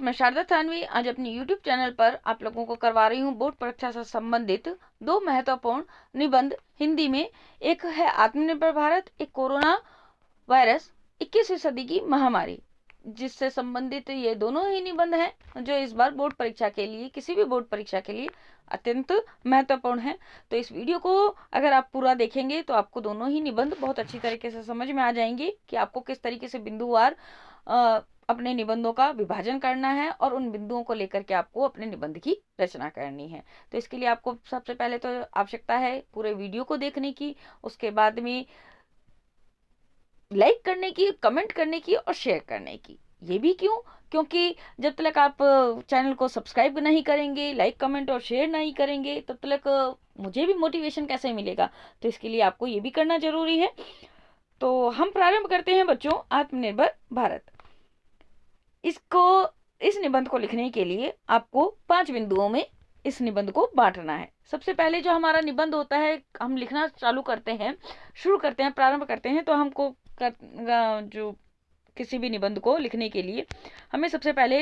मैं शारदा थानवी आज अपनी YouTube चैनल पर आप लोगों को करवा रही हूँ बोर्ड परीक्षा से संबंधित दो महत्वपूर्ण निबंध हिंदी में। एक है आत्मनिर्भर भारत, एक कोरोना वायरस 21वीं सदी की महामारी, जिससे संबंधित ये दोनों ही निबंध हैं जो इस बार बोर्ड परीक्षा के लिए, किसी भी बोर्ड परीक्षा के लिए अत्यंत महत्वपूर्ण है। तो इस वीडियो को अगर आप पूरा देखेंगे तो आपको दोनों ही निबंध बहुत अच्छी तरीके से समझ में आ जाएंगे कि आपको किस तरीके से बिंदुवार अपने निबंधों का विभाजन करना है और उन बिंदुओं को लेकर के आपको अपने निबंध की रचना करनी है। तो इसके लिए आपको सबसे पहले तो आवश्यकता है पूरे वीडियो को देखने की, उसके बाद में लाइक करने की, कमेंट करने की और शेयर करने की। ये भी क्यों? क्योंकि जब तक आप चैनल को सब्सक्राइब नहीं करेंगे, लाइक कमेंट और शेयर नहीं करेंगे, तब तक मुझे भी मोटिवेशन कैसे मिलेगा। तो इसके लिए आपको ये भी करना जरूरी है। तो हम प्रारंभ करते हैं बच्चों, आत्मनिर्भर भारत। इस निबंध को लिखने के लिए आपको 5 बिंदुओं में इस निबंध को बांटना है। सबसे पहले जो हमारा निबंध होता है, हम लिखना चालू करते हैं, शुरू करते हैं, प्रारंभ करते हैं, तो हमको जो किसी भी निबंध को लिखने के लिए हमें सबसे पहले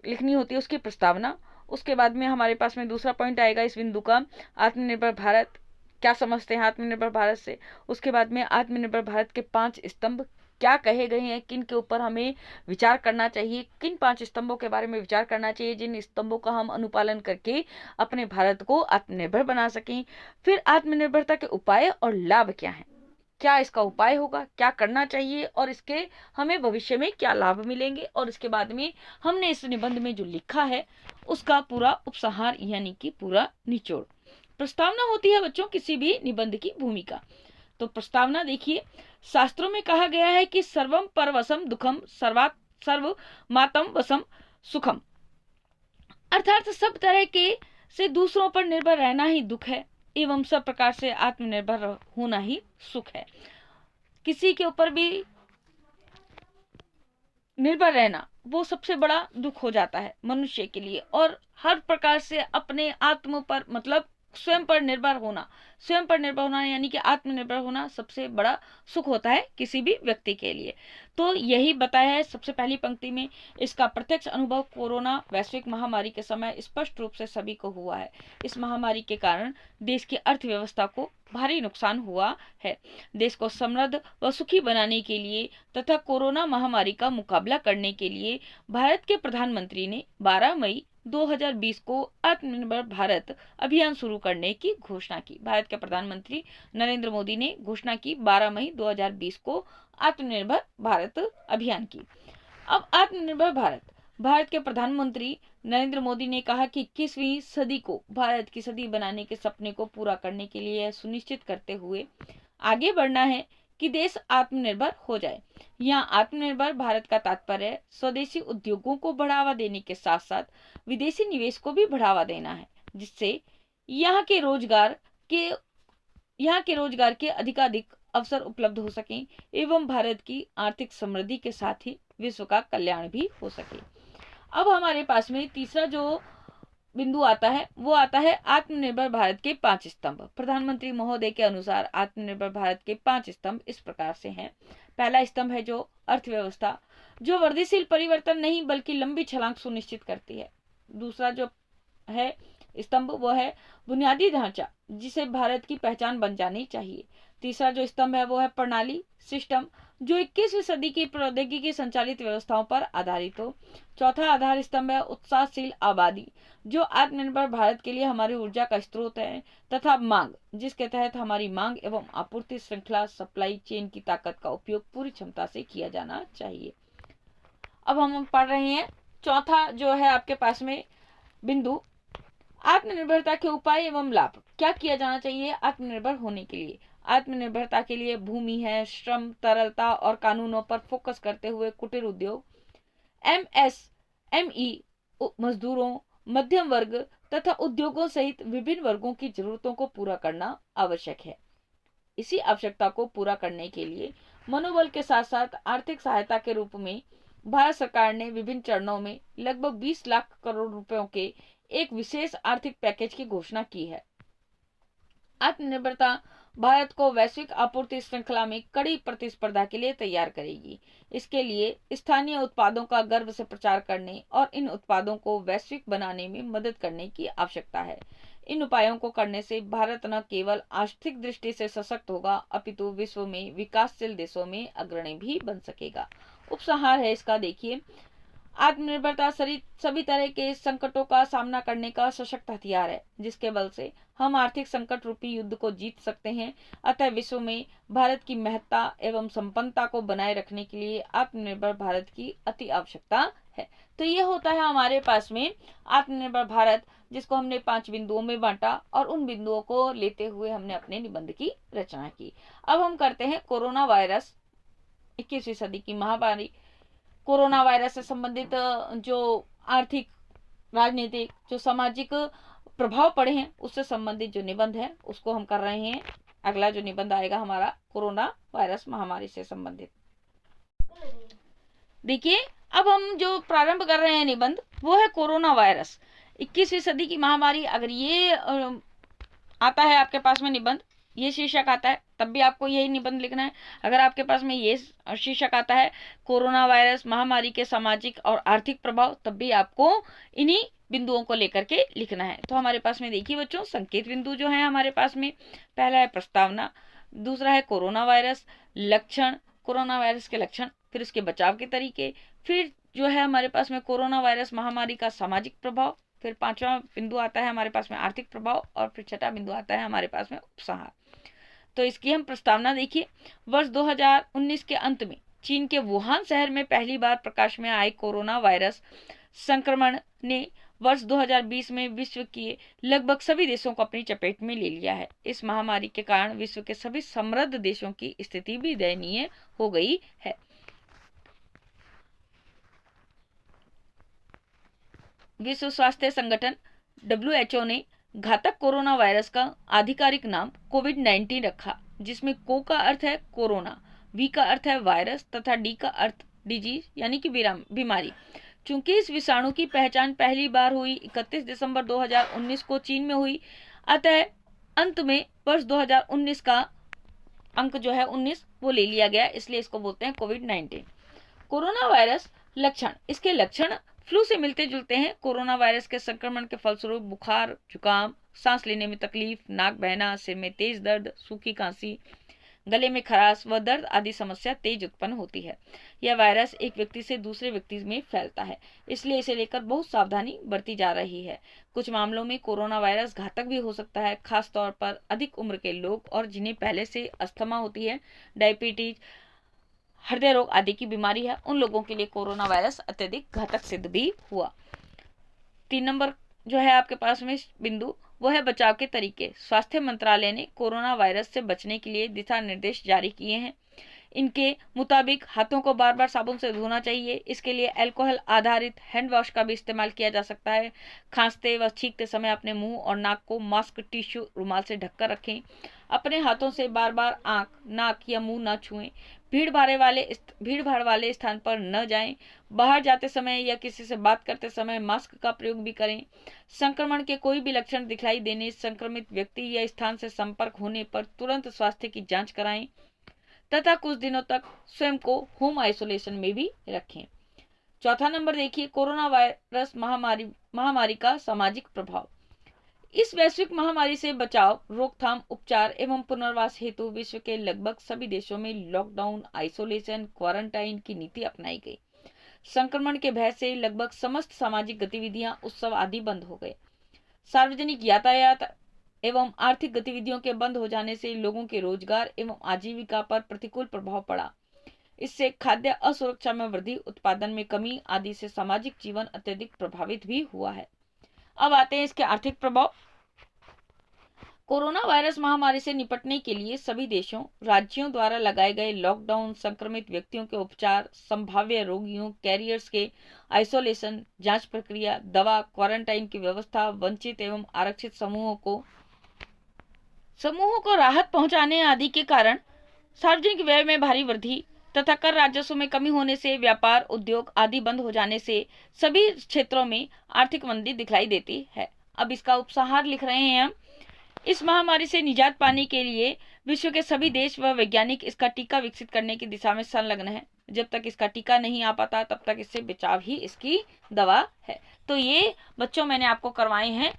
लिखनी होती है उसकी प्रस्तावना। उसके बाद में हमारे पास में दूसरा पॉइंट आएगा इस बिंदु का, आत्मनिर्भर भारत, क्या समझते हैं आत्मनिर्भर भारत से। उसके बाद में आत्मनिर्भर भारत के 5 स्तंभ क्या कहे गए हैं, किन के ऊपर हमें विचार करना चाहिए, किन 5 स्तंभों के बारे में विचार करना चाहिए जिन स्तंभों का हम अनुपालन करके अपने भारत को आत्मनिर्भर बना सकें। फिर आत्मनिर्भरता के उपाय और लाभ क्या हैं, क्या इसका उपाय होगा, क्या करना चाहिए और इसके हमें भविष्य में क्या लाभ मिलेंगे। और इसके बाद में हमने इस निबंध में जो लिखा है उसका पूरा उपसंहार यानी कि पूरा निचोड़। प्रस्तावना होती है बच्चों किसी भी निबंध की भूमिका। तो प्रस्तावना देखिए, शास्त्रों में कहा गया है कि सर्वम परवसम दुखम सर्व मातम वसम सुखम, अर्थात सब तरह के से दूसरों पर निर्भर रहना ही दुख है एवं सब प्रकार से आत्मनिर्भर होना ही सुख है। किसी के ऊपर भी निर्भर रहना वो सबसे बड़ा दुख हो जाता है मनुष्य के लिए, और हर प्रकार से अपने आत्म पर मतलब स्वयं पर निर्भर होना यानी कि आत्मनिर्भर होना सबसे बड़ा सुख होता है किसी भी व्यक्ति के लिए। तो यही बताया है सबसे पहली पंक्ति में। इसका प्रत्यक्ष अनुभव कोरोना वैश्विक महामारी के समय स्पष्ट रूप से सभी को हुआ है। इस महामारी के कारण देश की अर्थव्यवस्था को भारी नुकसान हुआ है। देश को समृद्ध व सुखी बनाने के लिए तथा कोरोना महामारी का मुकाबला करने के लिए भारत के प्रधानमंत्री ने 12 मई 2020 को आत्मनिर्भर भारत अभियान शुरू करने की घोषणा की। भारत के प्रधानमंत्री नरेंद्र मोदी ने घोषणा की 12 मई 2020 को आत्मनिर्भर भारत अभियान की। अब आत्मनिर्भर भारत के प्रधानमंत्री नरेंद्र मोदी ने कहा कि 21वीं सदी को भारत की सदी बनाने के सपने को पूरा करने के लिए यह सुनिश्चित करते हुए आगे बढ़ना है कि देश आत्मनिर्भर हो जाए। यहाँ आत्मनिर्भर भारत का तात्पर्य स्वदेशी उद्योगों को बढ़ावा देने के साथ साथ विदेशी निवेश को भी बढ़ावा देना है, जिससे यहाँ के रोजगार के अधिकाधिक अवसर उपलब्ध हो सके एवं भारत की आर्थिक समृद्धि के साथ ही विश्व का कल्याण भी हो सके। अब हमारे पास में तीसरा जो बिंदु आता है वो आता है आत्मनिर्भर भारत के 5 स्तंभ। प्रधानमंत्री महोदय के अनुसार आत्मनिर्भर भारत के 5 स्तंभ इस प्रकार से हैं। पहला स्तंभ है जो अर्थव्यवस्था, जो वृद्धिशील परिवर्तन नहीं बल्कि लंबी छलांग सुनिश्चित करती है। दूसरा जो है स्तंभ वो है बुनियादी ढांचा, जिसे भारत की पहचान बन जानी चाहिए। तीसरा जो स्तंभ है वो है प्रणाली, सिस्टम, जो 21वीं सदी की प्रौद्योगिकी संचालित व्यवस्थाओं पर आधारित हो। चौथा आधार स्तंभ है उत्साहशील आबादी, जो आत्मनिर्भर भारत के लिए हमारी ऊर्जा का स्रोत है, तथा मांग, जिसके तहत हमारी मांग एवं आपूर्ति श्रृंखला सप्लाई चेन की ताकत का उपयोग पूरी क्षमता से किया जाना चाहिए। अब हम पढ़ रहे हैं चौथा जो है आपके पास में बिंदु, आत्मनिर्भरता के उपाय एवं लाभ। क्या किया जाना चाहिए आत्मनिर्भर होने के लिए? आत्मनिर्भरता के लिए भूमि है, श्रम, तरलता और कानूनों पर फोकस करते हुए कुटीर उद्योग, एमएसएमई, मजदूरों, मध्यम वर्ग तथा उद्योगों सहित विभिन्न वर्गों की जरूरतों को पूरा करना आवश्यक है। इसी आवश्यकता को पूरा करने के लिए मनोबल के साथ साथ आर्थिक सहायता के रूप में भारत सरकार ने विभिन्न चरणों में लगभग 20 लाख करोड़ रुपयों के एक विशेष आर्थिक पैकेज की घोषणा की है। आत्मनिर्भरता भारत को वैश्विक आपूर्ति श्रृंखला में कड़ी प्रतिस्पर्धा के लिए तैयार करेगी। इसके लिए स्थानीय उत्पादों का गर्व से प्रचार करने और इन उत्पादों को वैश्विक बनाने में मदद करने की आवश्यकता है। इन उपायों को करने से भारत न केवल आर्थिक दृष्टि से सशक्त होगा, अपितु विश्व में विकासशील देशों में अग्रणी भी बन सकेगा। उपसंहार है इसका, देखिए, आत्मनिर्भरता सभी तरह के संकटों का सामना करने का सशक्त हथियार है, जिसके बल से हम आर्थिक संकट रूपी युद्ध को जीत सकते हैं। अतः विश्व में भारत की महत्ता एवं संपन्नता को बनाए रखने के लिए आत्मनिर्भर भारत की अति आवश्यकता है। तो ये होता है हमारे पास में आत्मनिर्भर भारत, जिसको हमने 5 बिंदुओं में बांटा और उन बिंदुओं को लेते हुए हमने अपने निबंध की रचना की। अब हम करते हैं कोरोना वायरस, 21वीं सदी की महामारी। कोरोना वायरस से संबंधित जो आर्थिक, राजनीतिक, जो सामाजिक प्रभाव पड़े हैं उससे संबंधित जो निबंध है उसको हम कर रहे हैं। अगला जो निबंध आएगा हमारा कोरोना वायरस महामारी से संबंधित। देखिए, अब हम जो प्रारंभ कर रहे हैं निबंध वो है कोरोना वायरस, 21वीं सदी की महामारी। अगर ये आता है आपके पास में निबंध, ये शीर्षक आता है, तब भी आपको यही निबंध लिखना है। अगर आपके पास में ये शीर्षक आता है कोरोना वायरस महामारी के सामाजिक और आर्थिक प्रभाव, तब भी आपको इन्हीं बिंदुओं को लेकर के लिखना है। तो हमारे पास में देखिए बच्चों, संकेत बिंदु जो है हमारे पास में, पहला है प्रस्तावना, दूसरा है कोरोना वायरस, लक्षण, कोरोना वायरस के लक्षण, फिर उसके बचाव के तरीके, फिर जो है हमारे पास में कोरोना वायरस महामारी का सामाजिक प्रभाव, फिर 5वां बिंदु आता है हमारे पास में आर्थिक प्रभाव, और फिर 6वां बिंदु आता है हमारे पास में उपसंहार। तो इसकी हम प्रस्तावना देखिए। वर्ष 2019 के अंत में चीन के वुहान शहर में पहली बार प्रकाश में आए कोरोना वायरस संक्रमण ने वर्ष 2020 में विश्व के लगभग सभी देशों को अपनी चपेट में ले लिया है। इस महामारी के कारण विश्व के सभी समृद्ध देशों की स्थिति भी दयनीय हो गई है। विश्व स्वास्थ्य संगठन WHO ने घातक कोरोना वायरस का आधिकारिक नाम कोविड-19 रखा, जिसमें को का अर्थ है कोरोना, वी का अर्थ है वायरस तथा डी का अर्थ डिजीज यानी कि बीमारी। चूंकि इस विषाणु की पहचान पहली बार हुई 31 दिसंबर 2019 को चीन में हुई, अतः अंत में वर्ष 2019 का अंक जो है 19 वो ले लिया गया, इसलिए इसको बोलते हैं कोविड-19। कोरोना वायरस लक्षण, इसके लक्षण फ्लू से मिलते जुलते हैं। कोरोना वायरस के संक्रमण के फलस्वरूप बुखार, जुकाम, सांस लेने में तकलीफ, नाक बहना, सिर में तेज दर्द, सूखी खांसी, गले में खराश व दर्द आदि समस्या तेज उत्पन्न होती है। यह वायरस एक व्यक्ति से दूसरे व्यक्ति में फैलता है, इसलिए इसे लेकर बहुत सावधानी बरती जा रही है। कुछ मामलों में कोरोना वायरस घातक भी हो सकता है, खास तौर पर अधिक उम्र के लोग और जिन्हें पहले से अस्थमा होती है, डायबिटीज, हृदय रोग आदि की बीमारी है, उन लोगों के लिए कोरोना वायरस अत्यधिक घातक सिद्ध भी हुआ। 3 नंबर जो है आपके पास में बिंदु वो है बचाव के तरीके। स्वास्थ्य मंत्रालय ने कोरोना वायरस से बचने के लिए दिशा निर्देश जारी किए हैं। इनके मुताबिक हाथों को बार बार साबुन से धोना चाहिए। इसके लिए अल्कोहल आधारित हैंड वॉश का भी इस्तेमाल किया जा सकता है। खांसते व छींकते समय अपने मुंह और नाक को मास्क, टिश्यू, रुमाल से ढककर रखें। अपने हाथों से बार बार आंख, नाक या मुंह न छुएं। भीड़ भाड़ वाले स्थान पर न जाएं। बाहर जाते समय या किसी से बात करते समय मास्क का प्रयोग भी करें। संक्रमण के कोई भी लक्षण दिखाई देने, संक्रमित व्यक्ति या स्थान से संपर्क होने पर तुरंत स्वास्थ्य की जांच कराएं तथा कुछ दिनों तक स्वयं को होम आइसोलेशन में भी रखें। 4था नंबर देखिए, कोरोना वायरस महामारी का सामाजिक प्रभाव। इस वैश्विक महामारी से बचाव, रोकथाम, उपचार एवं पुनर्वास हेतु विश्व के लगभग सभी देशों में लॉकडाउन, आइसोलेशन, क्वारंटाइन की नीति अपनाई गई। संक्रमण के भय से लगभग समस्त सामाजिक गतिविधियां, उत्सव आदि बंद हो गए। सार्वजनिक यातायात एवं आर्थिक गतिविधियों के बंद हो जाने से लोगों के रोजगार एवं आजीविका पर प्रतिकूल प्रभाव पड़ा। इससे खाद्य असुरक्षा में वृद्धि, उत्पादन में कमी आदि से सामाजिक जीवन अत्यधिक प्रभावित भी हुआ है। अब आते हैं इसके आर्थिक प्रभाव। कोरोना वायरस महामारी से निपटने के लिए सभी देशों, राज्यों द्वारा लगाए गए लॉकडाउन, संक्रमित व्यक्तियों के उपचार, संभाव्य रोगियों, कैरियर्स के आइसोलेशन, जांच प्रक्रिया, दवा, क्वारंटाइन की व्यवस्था, वंचित एवं आरक्षित समूहों को राहत पहुंचाने आदि के कारण सार्वजनिक व्यय में भारी वृद्धि तथा कर राजस्व में कमी होने से व्यापार, उद्योग आदि बंद हो जाने से सभी क्षेत्रों में आर्थिक मंदी दिखलाई देती है। अब इसका उपसंहार लिख रहे हैं हम। इस महामारी से निजात पाने के लिए विश्व के सभी देश व वैज्ञानिक इसका टीका विकसित करने की दिशा में संलग्न है। जब तक इसका टीका नहीं आ पाता तब तक इससे बचाव ही इसकी दवा है। तो ये बच्चों मैंने आपको करवाए हैं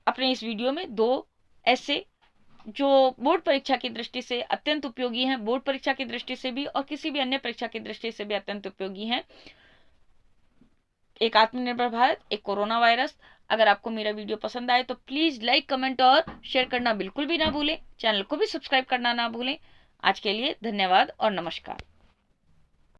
अपने इस वीडियो में 2 ऐसे जो बोर्ड परीक्षा की दृष्टि से अत्यंत उपयोगी हैं, बोर्ड परीक्षा की दृष्टि से भी और किसी भी अन्य परीक्षा की दृष्टि से भी अत्यंत उपयोगी हैं। एक आत्मनिर्भर भारत, एक कोरोना वायरस। अगर आपको मेरा वीडियो पसंद आए तो प्लीज लाइक, कमेंट और शेयर करना बिल्कुल भी ना भूलें। चैनल को भी सब्सक्राइब करना ना भूलें। आज के लिए धन्यवाद और नमस्कार।